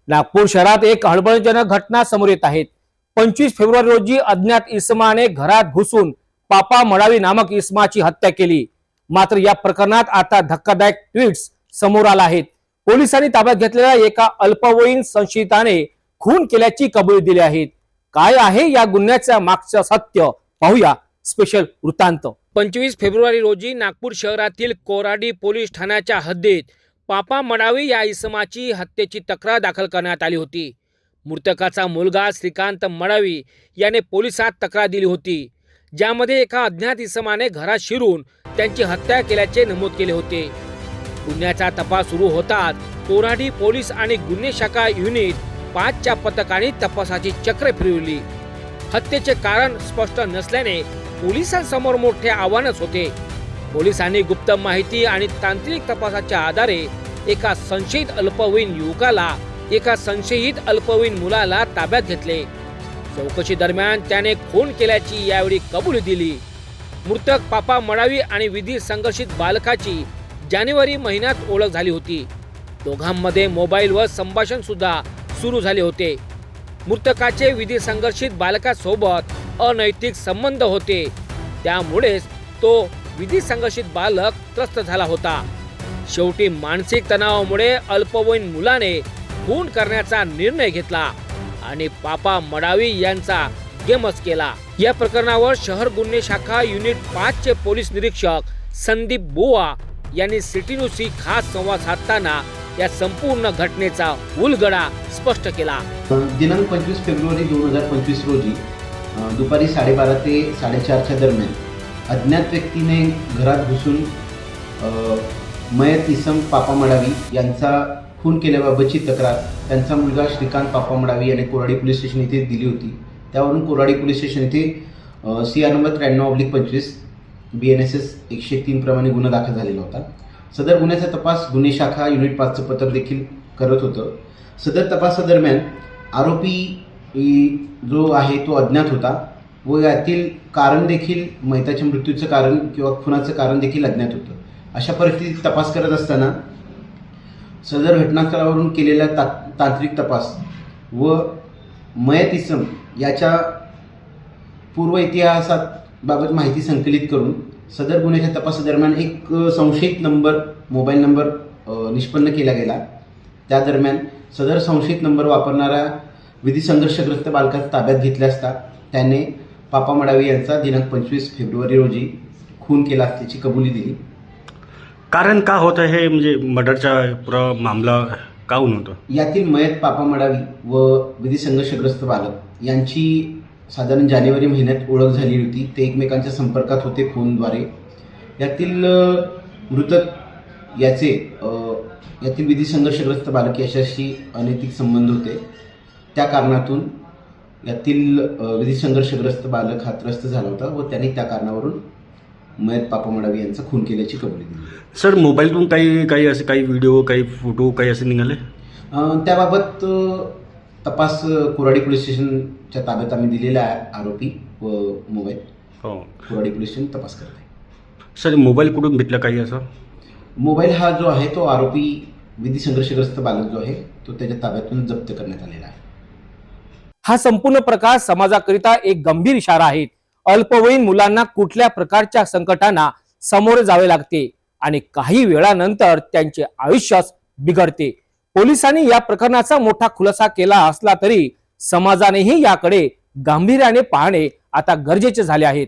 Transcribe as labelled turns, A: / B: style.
A: नागपूर शहरात एक हळबळजनक घटना समोर येत आहे। 25 फेब्रुवारी रोजी अज्ञात इसमाने घरात घुसून पापा मडावी नामक इसमाची हत्या केली। मात्र या प्रकरणात आता धक्कादायक ट्विट्स समोर आला आहेत। पोलिसांनी ताब्यात घेतलेल्या एका अल्पवयीन संशयिताने खून केल्याची कबुली दिली आहे। काय आहे या गुन्ह्याच्या मागचं सत्य, पाहूया स्पेशल वृत्तांत। 25 फेब्रुवारी रोजी नागपूर शहरातील कोराडी पोलीस ठाण्याच्या हद्दीत पापा मडावी या इसमाची हत्येची तक्रार दाखल करण्यात आली होती। मृतकाचा मुलगा श्रीकांत मडावी याने पोलिसात तक्रार दिली होती, ज्यामध्ये एका अज्ञात इसमाने घरात शिरून त्यांची हत्या केल्याचे नमूद केले होते। गुन्ह्याचा तपास सुरू होताच कोराडी पोलीस आणि गुन्हे शाखा युनिट 5च्या पथकाने तपासाची चक्र फिरवली। हत्येचे कारण स्पष्ट नसल्याने पोलिसांसमोर मोठे आव्हानच होते। पोलिसांनी गुप्त माहिती आणि तांत्रिक तपासाच्या आधारे एका संशयित अल्पवयीन युवकाला एका संशयित अल्पवयीन मुलाला ताब्यात घेतले। चौकशी दरम्यान त्याने खून केल्याची यावेळी कबुली दिली। मृतक पापा मडावी आणि विधी संघर्षित बालकाची जानेवारी महिन्यात ओळख झाली होती। दोघांमध्ये मोबाईलवर संभाषण सुद्धा सुरू झाले होते। मृतकाचे विधी संघर्षित बालकासोबत अनैतिक संबंध होते, त्यामुळेच तो विधी संघर्षित बालक त्रस्त झाला होता। शेवटी मानसिक तणावामुळे अल्पवयीन मुलाने खून करण्याचा निर्णय घेतला आणि पापा मडावी यांचा गेमच केला। या प्रकरणावर शहर गुन्हे शाखा युनिट 5चे पोलीस निरीक्षक संदीप बुवा यांनी सिटी न्यूजशी खास संवाद साधताना या संपूर्ण घटनेचा उलगडा स्पष्ट केला।
B: दिनांक 25 फेब्रुवारी 2025 रोजी दुपारी 12:30 ते 4:30च्या दरम्यान अज्ञात व्यक्तीने घरात घुसून मयत इसम पापा मडावी यांचा खून केल्याबाबतची तक्रार त्यांचा मुलगा श्रीकांत पापा मडावी याने कोराडी पोलीस स्टेशन येथे दिली होती। त्यावरून कोराडी पोलीस स्टेशन येथे CR नंबर 93/25 BNSS 103 प्रमाणे गुन्हा दाखल झालेला होता। सदर गुन्ह्याचा तपास गुन्हे शाखा युनिट 5चं पथक देखील करत होतं। सदर तपासादरम्यान आरोपी जो आहे तो अज्ञात होता व यातील कारण देखील मयताच्या मृत्यूचं कारण किंवा खुनाचं कारण देखील अज्ञात होतं। अशा परिस्थितीत तपास करत असताना सदर घटनास्थळावरून केलेला तांत्रिक तपास व मयत इसम याच्या पूर्व इतिहासाबाबत माहिती संकलित करून सदर गुन्ह्याच्या तपासादरम्यान एक संशयित मोबाईल नंबर निष्पन्न केला गेला। त्या दरम्यान सदर संशयित नंबर वापरणारा विधी संघर्षग्रस्त बालकास ताब्यात घेतले असता त्याने पापा मडावी यांचा दिनांक 25 फेब्रुवारी रोजी खून केला असल्याची कबुली दिली।
C: कारण का होतं हे, म्हणजे मर्डरचा पुरा मामला का होतं?
B: यातील मयत पापा मडावी व विधी संघर्षग्रस्त बालक यांची साधारण जानेवारी महिन्यात ओळख झाली होती। ते एकमेकांच्या संपर्कात होते फोनद्वारे। यातील मृतक यातील विधी संघर्षग्रस्त बालक याच्याशी अनैतिक संबंध होते। त्या कारणातून यातील विधी संघर्षग्रस्त बालक हा त्रस्त झाला होता व त्यांनी त्या कारणावरून मयत पापा मडावी यांचा खून केल्याची कबुली दिली।
C: सर, मोबाईलतून काही असे काही व्हिडिओ, काही फोटो, काही असे निघाले?
B: त्याबाबत तपास कोराडी पोलीस स्टेशनच्या ताब्यात आम्ही दिलेला आहे। आरोपी व मोबाईल कोराडी पोलीस स्टेशन तपास करत आहे।
C: सर, मोबाईल कुठून भेटला काही असं?
B: मोबाईल हा जो आहे तो आरोपी विधी संघर्षग्रस्त बालक जो आहे तो त्याच्या ताब्यातून जप्त करण्यात आलेला आहे।
A: हा संपूर्ण प्रकार समाजाकरिता एक गंभीर इशारा आहे। अल्पवयीन मुलांना कुठल्या प्रकारच्या संकटांना सामोरे जावे लागते आणि काही वेळानंतर त्यांचे आयुष्यच बिघडते। पोलिसांनी या प्रकरणाचा मोठा खुलासा केला असला तरी समाजानेही याकडे गांभीर्याने पाहणे आता गरजेचे झाले आहे।